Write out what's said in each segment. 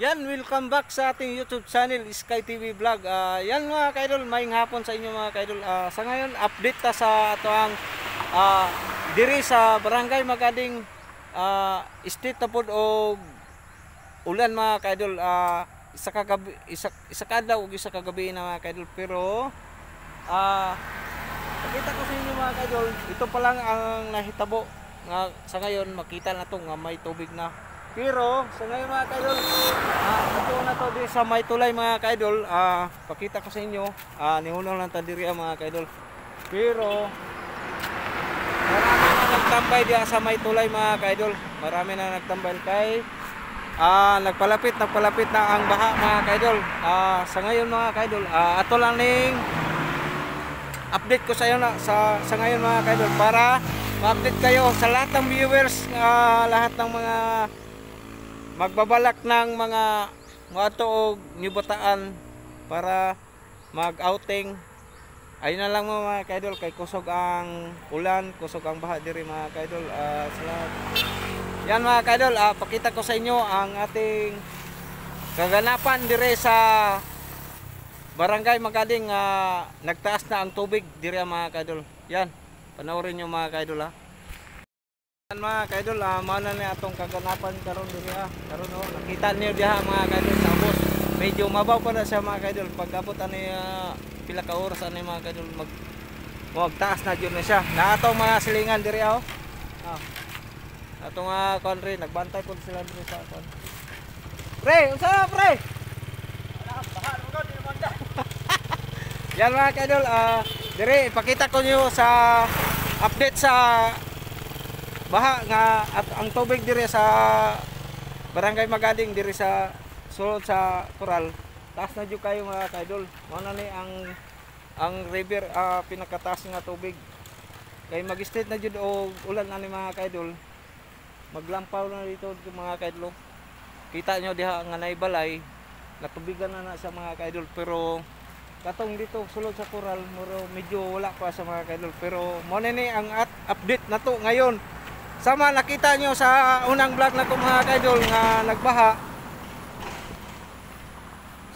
Yan, welcome back sa ating YouTube channel, Sky TV Vlog. Yan mga kaidol, maayong hapon sa inyo mga kaidol. Sa ngayon, update ta sa atoang diri sa Barangay Magading State na pod og ulan mga kaidol. Isa kadlaw ug isa kagabi na mga kaidol. Pero pakita ko sa inyo mga kaidol, ito pa lang ang nahitabo nga sa ngayon makita na to nga may tubig na. Pero sa ngayon mga kaidol, ito na to di sa may tulay mga kaidol. Pakita ko sa inyo, nihunong lang ta diri mga kaidol. Pero marami na nagtambay diya sa may tulay mga kaidol. Marami na nagtambay kay nagpalapit na ang baha mga kaidol. Sa ngayon mga kaidol, ato lang ning update ko sa inyo na sa ngayon mga kaidol para ma-update kayo sa lahat ng viewers, lahat ng mga magbabalak ng mga tuog New Bataan para mag-outing. Ayun na lang mga kaidol, kay kusog ang ulan, kusog ang baha diri mga kaidol. Salamat. Yan mga kaidol, pakita ko sa inyo ang ating kaganapan diri sa Barangay Magading. Nagtaas na ang tubig diri mga kaidol. Yan, panoorin nyo mga kaidol mga kaidol, mana ni atong kaganapan karon diri karon nakita niyo diha mga kaidol sa ubos. Medyo mabaw pa na siya mga kaidol. Pag abot ani pila ka oras ani mga kaidol magtaas na jud na siya. Na atong mga silingan diri atong country nagbantay pud sila diri sa kon. Pre, unsa pre? Baha mo di manda. Yan mga kaidol, diri ipakita ko niyo sa update sa baha nga at ang tubig diri sa Barangay Magading diri sa sulod sa Coral. Taas na jud kayo mga kaidol. Mao na ni ang river pinakataas nga tubig. Kay mag-state na jud og ulan ani mga kaidol. Maglampaw na dito mga kaidol. Kita nyo diha nga naibalay, natubigan na sa mga kaidol, pero katong dito sulod sa Coral medyo wala pa sa mga kaidol. Pero mao na ni ang update nato ngayon. Sama nakita nyo sa unang vlog na ko mga kaidol nga nagbaha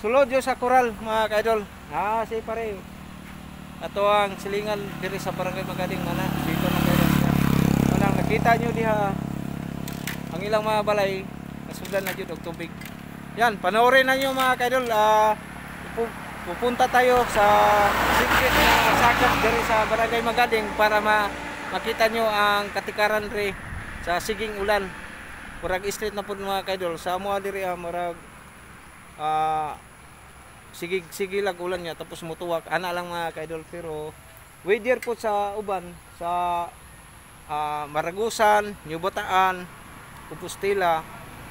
sulod yo sa Coral mga kaidol. Si pare ato ang silingan diri sa Barangay Magading mana dito na kaidol. Unang nakita nyo diha ang ilang mga balay nasudan na jud og tubig. Yan, panoorin na nyo mga kaidol. Pupunta tayo sa secret na sakop diri sa Barangay Magading para makita nyo ang katikaran ri sa siging ulan. Murag street na po mga kaidol. Sa mga diri murag sigig lag ulan niya tapos mutuwak. Ana lang mga kaidol. Pero weather po sa uban sa Maragusan, New Bataan, Compostela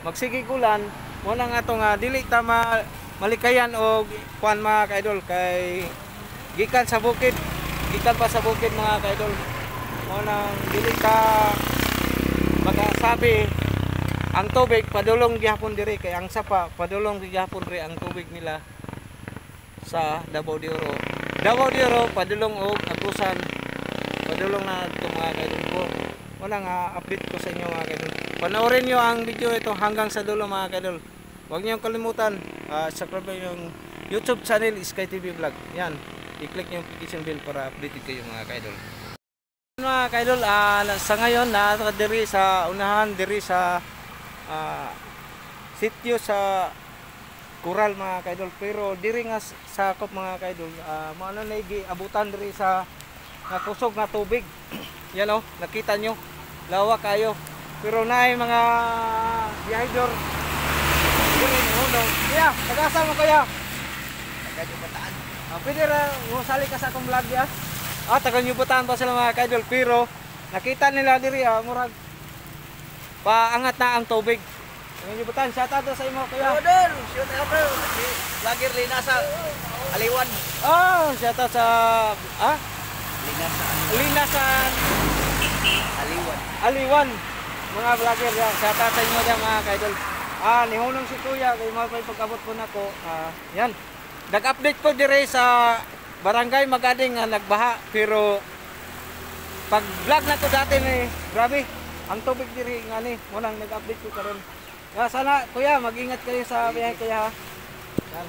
magsigig ulan. Muna nga ito nga dili ta malikayan o kuan mga kaidol kay gikan pa sa bukid mga kaidol. Nang dili ka magasabi ang tubig padulong gihapon diri kay ang sapa padulong gihapon ri ang tubig nila sa Davao de Oro padulong og Agusan padulong na ito mga kaidol ko. Wala nga update ko sa inyo mga kaidol. Panoorin nyo ang video ito hanggang sa dulo mga kaidol. Huwag niyo kalimutan subscribe yung YouTube channel Sky TV Vlog. Yan, i-click yung notification bell para updated kayo mga kaidol. Mga kaidol, sa ngayon diri sa unahan diri sa sitio sa Coral mga kaidol. Pero diri nga sakop mga kaidol, maano na abutan diri sa kusog na tubig. Yan nakita nyo, lawak kayo. Pero naay mga biyahidor diri hunong. Kuya, tagasa mo kuya? Taga New Bataan. Pwede ra sali ka sa akong vlog ya? Taga New Bataan pa sila mga kaidol, pero nakita nila diri murag paangat na ang tubig. Taga New Bataan, shout out sa imo kuya. Shout out bro. Vlogger Lina sa Aliwan. Shout out sa Lina sa Aliwan. Mga vlogger ya, shout out sa inyo diyan mga kaidol. Nihunong si kuya kay may pag-abot po nako. Yan. Nag-update po dire sa Barangay Magading nga nagbaha, pero pag vlog na ko dati ni grabe ang tubig diri nga ni mo nang nag-update ko karon. sana kuya, mag-ingat kayo sa biyahe kuya ha. Yan.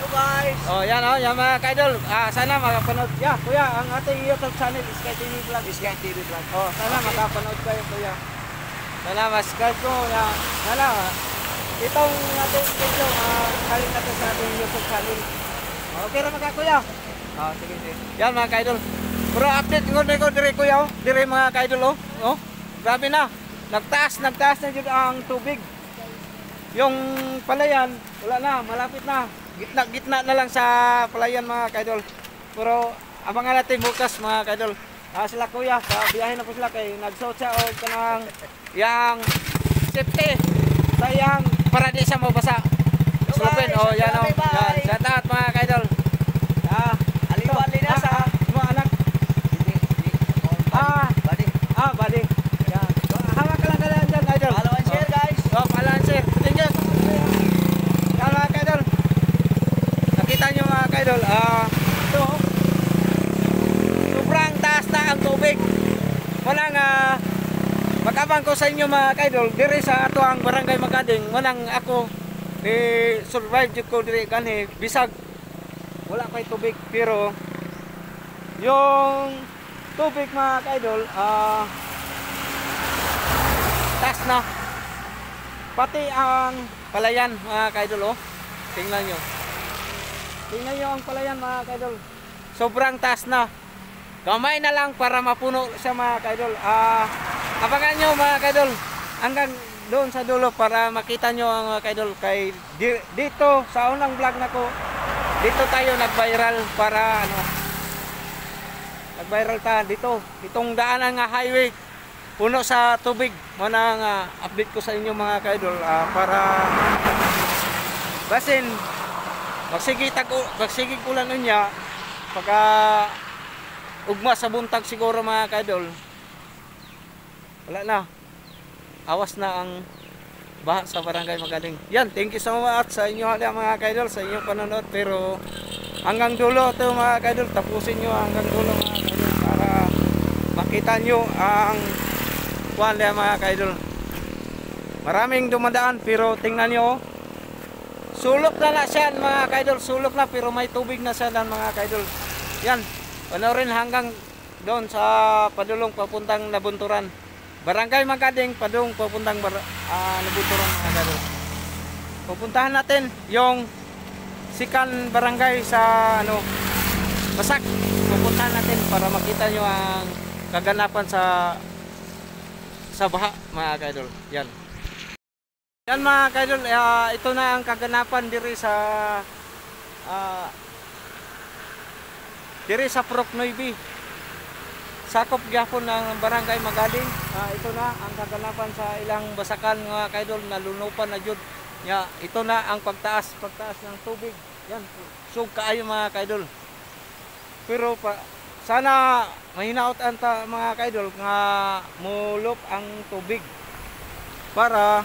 So guys. Oh, yan oh, yan mga kaidol. Sana makapanood. Yeah, kuya, ang ating YouTube channel is Sky TV Vlog. Sky TV Vlog. Oh, sana makapanood kayo kuya. Sana subscribe ko na. Sana itong ating video, kaling natin sa ating YouTube channel. Okay ra mga kuya. Sige, sige. Yan mga kaidol. Pero update ko dire kuya, oh. Dire mga kaidol oh. Oh. Grabe na. Nagtaas na jud ang tubig. Yung palayan, wala na, malapit na. Gitna na lang sa palayan mga kaidol. Pero abangan natin bukas mga kaidol. Sila kuya, sa biyahe na po sila kay nagsuot siya og kanang yang safety. Sayang para di siya mabasa. Sulupin, oh yan oh. Yan, shout out mga kaidol. Aliwan linasa. Mga anak. Badi. Badi. Yan. Hawak ka lang dyan, kaidol. Follow and share guys. Follow and share. Thank you. Yan mga kaidol. Nakita nyo mga kaidol, ito, sobrang taas na ang tubig. Walang, mag-abang ko sa inyo mga kaidol, diri sa ato ang barangay Magading, walang ako, survive ko diri kanhi, bisag, wala pa'y tubig, pero, yung tubig mga kaidol, taas na. Pati ang palayan mga kaidol, oh, tingnan nyo. Tingnan nyo ang palayan mga kaidol. Sobrang taas na. Kamay na lang para mapuno siya mga kaidol. Abangan nyo mga kaidol. Hanggang doon sa dulo para makita nyo ang mga kaidol. Kay dito sa unang vlog na ko, dito tayo nag-viral para ano. Nag-viral ta dito. Itong daanan nga highway. Puno sa tubig. Muna nga update ko sa inyo mga kaidol. Para basin magsigig ulan niya pagka ugma sa buntag siguro mga kaidol, wala na, awas na ang baha sa barangay Magaling. Yan, thank you so much sa inyo mga kaidol, sa inyong panonood. Pero hanggang dulo ito mga kaidol, tapusin nyo hanggang dulo mga kaidol para makita nyo ang kuwan mga kaidol. Maraming dumadaan pero tingnan nyo, sulok na siya mga kaidol, sulok na pero may tubig na siya mga kaidol. Yan, panoorin hanggang doon sa padulong papuntang Nabunturan. Barangay Magading, padulong papuntang Nabunturan mga kaidol. Pupuntahan natin yung sikan barangay sa Basak. Pupuntahan natin para makita nyo ang kaganapan sa baha mga kaidol. Yan. Yan mga kaidol, ito na ang kaganapan diri sa Purok Nuevi. Sakop gyapon ng barangay Magaling. Ito na ang kaganapan sa ilang basakan mga kaidol, nalunupan na jud. Ito na ang pagtaas ng tubig. Yan, sug kaayo mga kaidol. Pero sana mahinaot anta mga kaidol nga mulop ang tubig para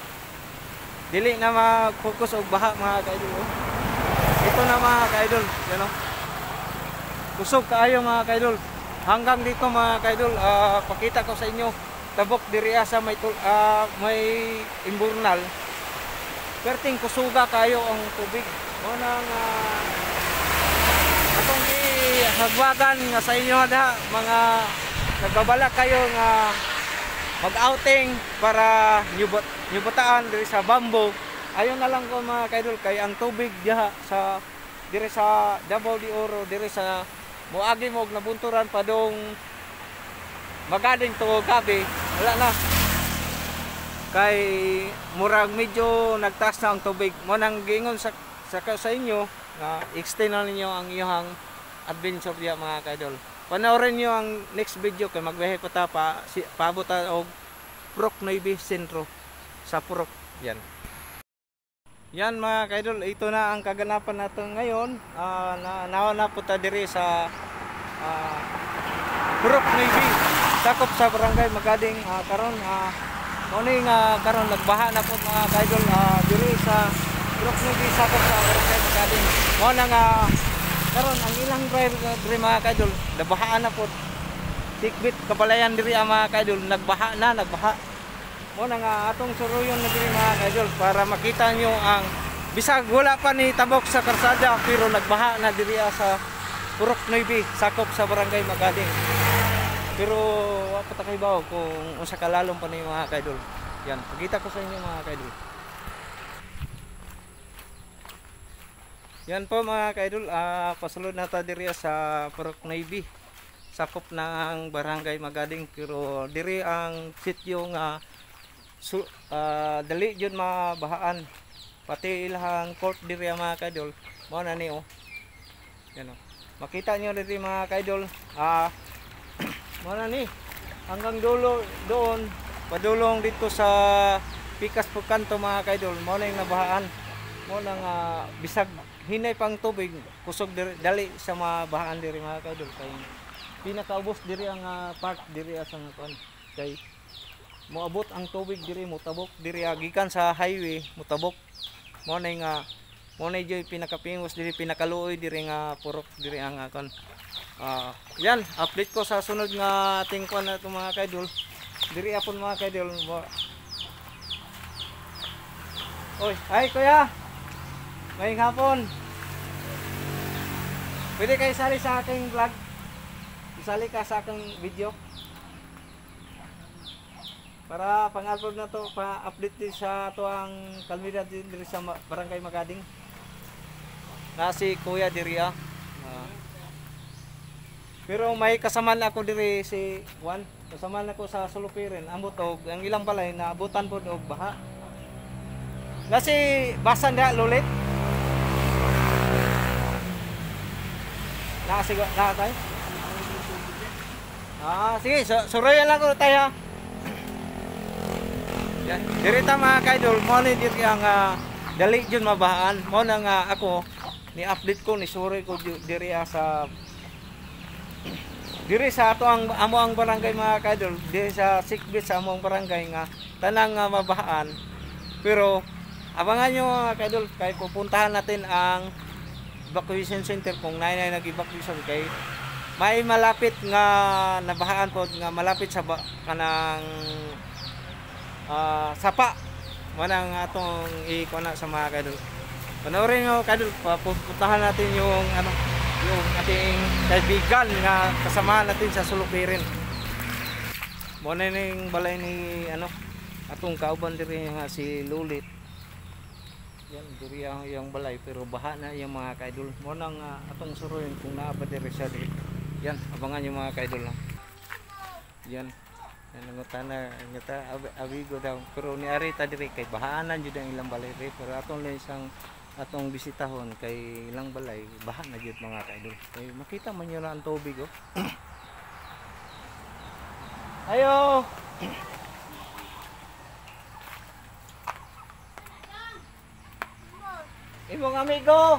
dili na mag-focus og baha mga kaidol. Ito na mga kaidol, yan o. Kusog kaayo mga kaidol. Hanggang dito mga kaidol, pakita ko sa inyo tabok diriya sa may imburnal. Perting kusuga kayo ang tubig. Mo nang atong gihagwagan nga sa inyo mga nagbabala kayo nga mag-outing para nyubutaan diri sa Bambo. Ayon na lang ko mga kaidol kay ang tubig diha sa diri sa Davao de Oro, diri sa moagi mo og Nabunturan padong Magading to gabi, wala na. Kay murag medyo nagtaas na ang tubig. Mo nang giingon sa inyo nga extend na ninyo ang iyong adventure diha mga kaidol. Panoorin nyo ang next video kay magbiyahe pa paabot og Purok Nuevi Sentro sa Purok. Yan. Yan mga kaidol, ito na ang kaganapan natin ngayon. Nawa na po ta diri sa Purok Nuevi, sakop sa barangay Magading. Karon karon nagbaha na po mga kaidol diri sa Purok Nuevi, sakop sa barangay Magading. Mo na nga karon ang ilang diri mga kaidol, nabahaan na po. Tikbit kabalayan diri mga kaidol, nagbaha. mo na nga atong suruyon na diri mga kaidol para makita nyo ang bisag wala pa ni tabok sa karsada pero nagbaha na diri sa Purok 9 sakop sa barangay Magading. Pero wa pa ta kay bawo kung unsa kalalom pa ni mga kaidol. Yan, pakita ko sa inyo mga kaidol. Yan po mga kaidol, pasulod na ta diri sa Purok 9 sakop ng barangay Magading pero diri ang sityo nga dali jud mabahaan pati ilang court diri mga kaidol mo na ni yan makita nyo diri mga kaidol mo na ni hanggang dulo doon padulong dito sa Pikas Pagkanto mga kaidol mo na yung nabahaan mo na nga bisag hinay pang tubig kusog dali sa mabahaan diri mga kaidol kay pinakaubos diri ang park diri sa kuan kay moabot ang tubig diri motabok diri gikan sa highway motabok mo na nga mo na joy pinakapingos diri pinakaluoy diri nga purok diri ang kon yan update ko sa sunod nga ating kuan na ito mga kaidol diri apon mga kaidol oy ay kuya ngayong hapon pwede kayo sali sa aking vlog isali ka sa aking video para pang-upload na to, pa-update din sa to ang kalmidad din diri sa barangay Magading. Na si Kuya diri pero may kasamaan ako diri si Juan. Kasamaan ako sa Sulupirin. Ambot og ang ilang balay na abutan pod og baha. Na si Basan da lulit. Na sige na tay. Sige, surayan lang ko tayo. Yan, diri ta mga kaidol, mo ni diri ang dali jud mabahaan. Mo na nga ako ni update ko ni suri ko diri sa ato ang amo ang barangay mga kaidol, diri sa Sikbit sa among barangay nga tanang mabahaan. Pero abangan nyo mga kaidol kay pupuntahan natin ang evacuation center kung nainay nag-evacuation kay may malapit nga nabahaan pod nga malapit sa kanang sapa manang atong ikona sa mga kaidol. Panoorin nyo kaidol, pupuntahan natin yung yung ating kaibigan nga kasamahan natin sa Sulupirin. Muna ning balay ni atong kauban diri nga si Lulit. Yan diri yung balay pero baha na yung mga kaidol. Muna nga atong suruin kung naa ba diri siya diri. Yan, abangan yung mga kaidol lang. Yan. Nangutana ngata abigo daw pero ni ari ta diri kay bahanan jud ang ilang balay pero atong isang atong bisitahon kay ilang balay baha na jud mga kaidol kay makita man yun ang tubig ayo imong amigo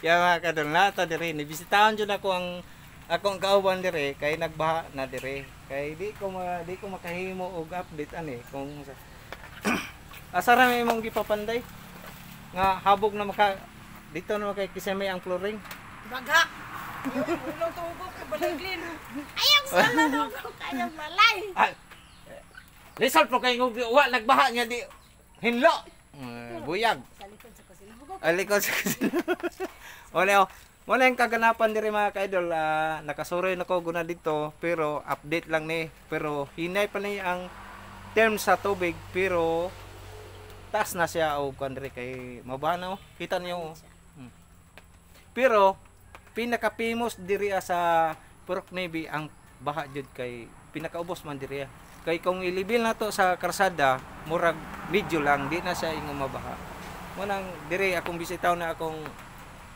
mga kadol na ta diri ni bisitahan jud ako ang akong kauban diri kay nagbaha na diri kay di ko makahimo og update kung asa ra may imong gipapanday nga habog na maka dito na kay kisame ang flooring bagha ulo tugok ka balaglin ayang sala no kayang malay result po kay wa nagbaha nya di hinlo buyag alikod sa kasino. Wala yung kaganapan diri mga kaidol. Nakasuroy na ko guna dito pero update lang ni. Pero hinay pa ni ang term sa tubig pero taas na siya o kandre kay mabana kita niyo. Pero pinaka-famous diri sa Purok 9 ang baha jud kay pinakaubos man diri. Kay kung ilibil na to sa karsada murag medyo lang di na siya ingong mabaha. Munang diri akong bisitaw na akong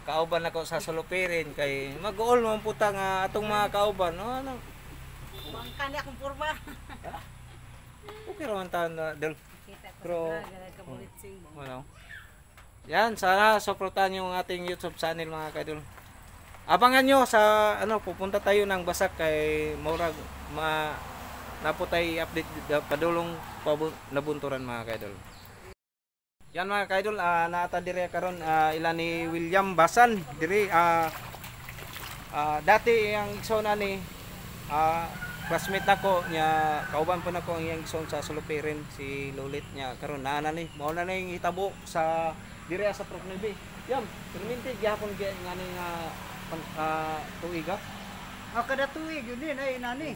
kauban ako sa Sulupirin kay mag-uol man puta nga atong mga kauban bangka ni akong porma okay raman ta na del pero yan sana suportahan yung ating YouTube channel mga kaidol abangan nyo sa pupunta tayo ng Basak kay murag naputay update padulong nabunturan mga kaidol. Yan mga kaidol, naata diri karon ilan ni William Basan diri dati ang igsoon ani classmate nako nya kauban po nako ang iyang igsoon sa Sulupirin si Lulit nya karon naa ni mao na ning hitabo sa diri sa Procnebe. Yam, perminti gyapon ngani nga tuiga. Kada tuig yun din ay nani.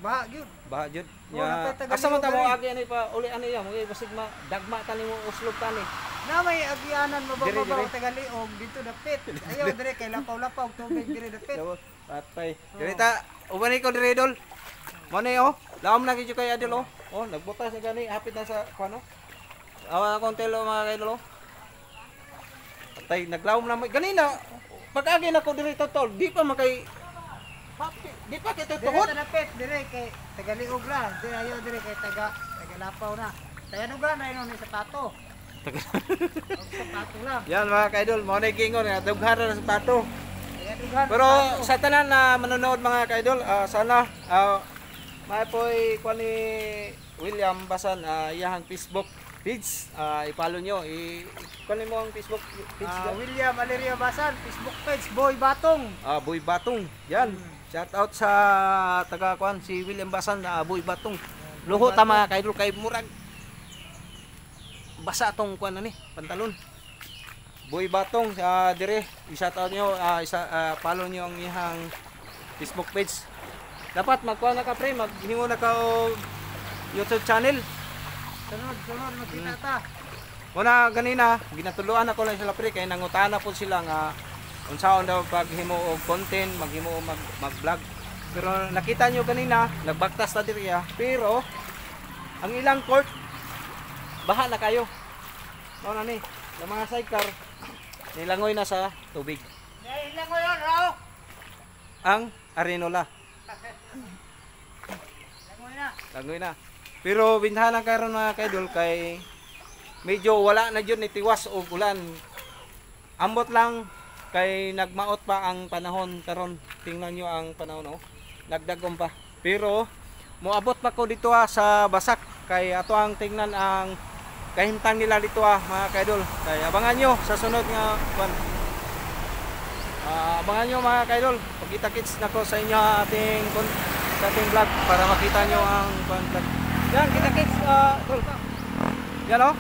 Baha gyud. Baha jud. Wala Nya pa asa man ta mo Tagalog, agi ani pa uli ani ya, mga basig dagma tani mo uslog tani. Na may agyanan Diri, mababaw diri. Tagaliog dito dapit. Ayaw dire kay lapaw-lapaw tubig dire dapit. Daw patay. Diri ta ubani ko diri idol. Mo ni oh, laom na gyud kay idol oh. Oh, nagbutas na gani hapit na sa kuno. Awa akong telo mga idol oh. Patay naglawom na ganina. Pag-agi na ko diri totol, di pa makay di pa kay Dire tuhod. ta dapit dire kay Tagaliog la. Dire ayaw dire kay Tagalapaw na. Tayanog na yun sa pato. Sa pato lang. Yan mga ka-idol, mo na gingon nga dughan na sa pato. Tayanog Pero sa tanan na manonood mga ka-idol, sana mapoy kuan ni William Basan iyahang Facebook page, i-follow nyo, kuan mo ang Facebook page William Valerio Basan, Facebook page, Boy Batong. Boy Batong. Yan. Shout out sa taga kuan si William Basan Boy Batong. Luho ta mga ka-idol kay murag basa tong kuan ani, pantalon. Boy Batong dire, i-shout out nyo, follow nyo ang iyang Facebook page. Dapat magkuha na ka pre, maghingo na ka og YouTube channel. Sunod magkita ta. Una ganina, ginatuluan ako lang sila pre kay nangutana po sila nga unsaon daw paghimo og content, maghimo og mag-vlog. Pero nakita nyo kanina, nagbaktas na diri pero ang ilang court baha na kayo. Mao na ni, ang mga sidecar nilangoy na sa tubig. Ilan mo yun, Rao? Ang Arenola, langoy na. Pero bintahan karon mga kaidol kay medyo wala na jud ni tiwas og ulan. Ambot lang kay nagmaot pa ang panahon karon. Tingnan nyo ang panahon oh. Nagdagom pa. Pero moabot pa ko dito sa Basak kay ato ang tingnan ang kahimtang nila dito mga kaidol. Kay abangan nyo sa sunod nga kwan. Abangan nyo mga kaidol. Pagkita-kits nako sa inyo ating vlog para makita nyo ang vlog. Yan, kita-kits tol. Yan oh.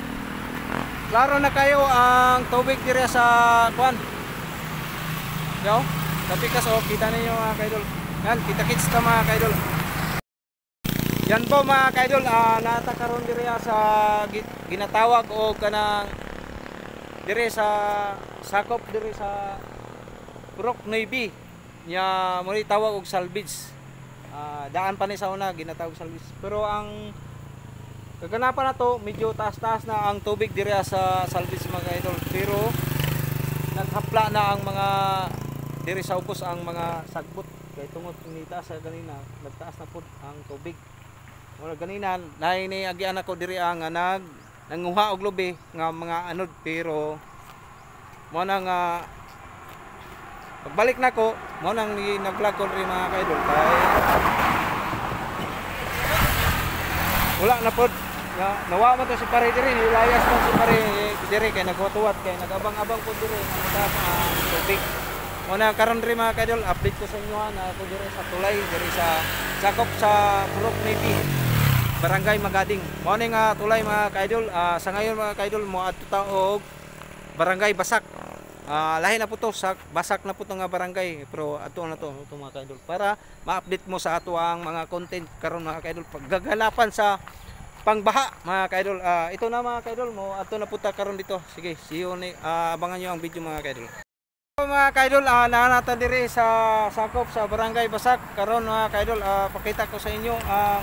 Klaro na kayo ang tubig dire sa kwan. Yo, tapi kas oh, kita ninyo mga kaidol. Yan, kita-kits ta mga kaidol. Yan po mga kaidol, nata karon dire sa ginatawag o kanang dire sa sakop dire sa Procnebe nya mo tawag og salvage. Daan pa ni sa una ginatawag salvage. Pero ang kaganapan na to medyo taas-taas na ang tubig dire sa salvage mga kaidol. Pero naghapla na ang mga dire sa ubos ang mga sagbot kay tungod ni taas sa ganina nagtaas na pud ang tubig. Wala ganina naay ni agian ako diri ang nanguha og lubi nga mga anod pero mo na nga pagbalik nako mo nang nag-vlog ko rin mga kaidol kay wala na pod nawa man to si pare diri nilayas man si pare diri kay nagwatuwat kay nagabang-abang pod diri nga mataas ang tubig. Mo na karon rin mga kaidol update ko sa inyo na ako diri sa tulay diri sa sakop sa Procnebe Barangay Magading. Mo ni nga tulay mga kaidol sa ngayon mga kaidol mo adto ta og Barangay Basak. Lahi na po to sa Basak na po to nga barangay pero ato na to mga kaidol para ma-update mo sa ato ang mga content karon mga kaidol paggaganapan sa pangbaha mga kaidol. Ito na mga kaidol mo ato na po ta karon dito. Sige, see you abangan niyo ang video mga kaidol. Mga kaidol, naanata diri sa sakop sa Barangay Basak karon mga kaidol. Pakita ko sa inyo ang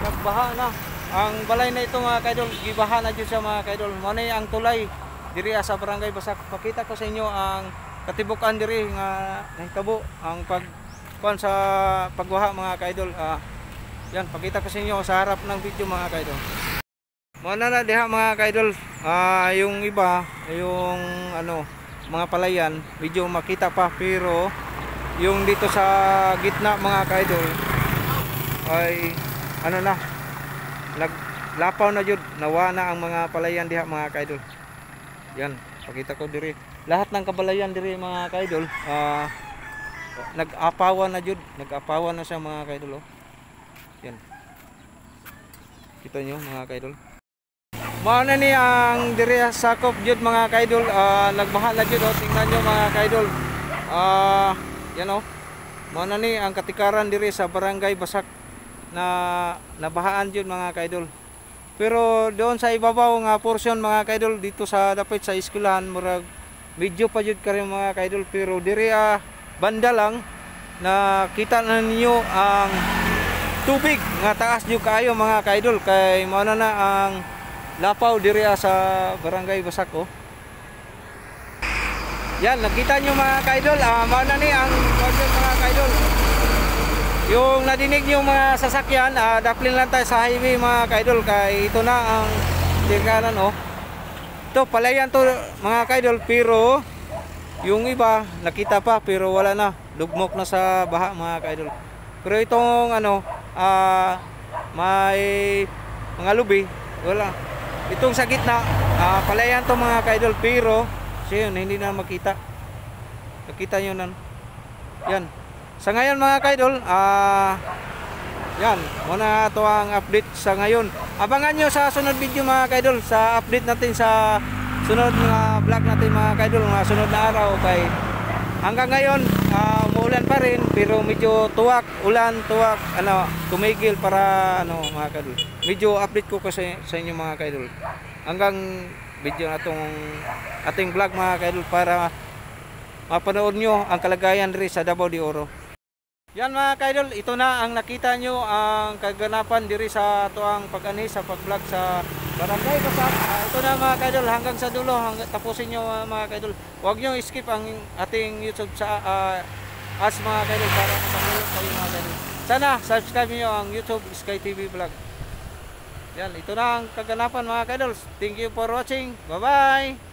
nagbaha na ang balay na ito mga kaidol, gibaha na jud siya mga kaidol. Mo ni ang tulay diri sa Barangay Basak. Pakita ko sa inyo ang katibukan diri nga nahitabo ang pagkuan sa pagwaha mga kaidol. Yan, pakita ko sa inyo sa harap ng video mga kaidol. Mo na diha mga kaidol, yung iba, yung mga palayan, medyo makita pa pero yung dito sa gitna mga kaidol ay naglapaw na jud, nawa na ang mga palayan diha mga kaidol. Yan, pakita ko diri. Lahat ng kabalayan diri mga kaidol, nag-apawan na jud, nag-apawan na siya mga kaidol oh. Yan. Kita nyo mga kaidol. Mao na ni ang diri sakop jud mga kaidol, nagbaha na jud oh. Tingnan nyo mga kaidol. Yan oh. Mao na ni ang katikaran diri sa Barangay Basak na nabahaan jud mga kaidol. Pero doon sa ibabaw nga portion mga kaidol dito sa dapit sa eskwelahan murag medyo pa jud kare mga kaidol, pero diri banda lang nakita na ninyo ang tubig nga taas jud kaayo mga kaidol, kay mao na ang lapaw diri sa Barangay Basak oh. Yan, nakita nyo mga kaidol, mao na ni ang mga kaidol. Yung nadinig yung mga sasakyan, daplin lang tayo sa highway mga kaidol, kay ito na ang tingkanan oh. Ito palayan to mga kaidol, pero yung iba nakita pa pero wala na, lugmok na sa baha mga kaidol. Pero itong ano, may mga lubi, wala. Itong sa gitna, palayan to mga kaidol, pero siya yun, hindi na makita. Nakita nyo nan. Yan. Sa ngayon mga kaidol, yan, muna ito ang update sa ngayon. Abangan nyo sa sunod video mga kaidol, sa update natin sa sunod mga vlog natin mga kaidol, mga sunod na araw. Kay hanggang ngayon, umuulan pa rin, pero medyo tuwak, ulan, tuwak, ano, tumigil para ano mga kaidol. Medyo update ko kasi sa inyo mga kaidol. Hanggang video na itong ating vlog mga kaidol para mapanood nyo ang kalagayan rin sa Davao de Oro. Yan mga kaidol, ito na ang nakita nyo ang kaganapan diri sa tuang pag-ani sa pag-vlog sa Barangay Basak. Ito na mga kaidol, hanggang sa dulo, tapusin nyo mga kaidol. Huwag nyo skip ang ating YouTube sa as mga kaidol para mapanood kayo mga kaidol. Sana subscribe nyo ang YouTube Sky TV Vlog. Yan, ito na ang kaganapan mga kaidol. Thank you for watching. Bye bye.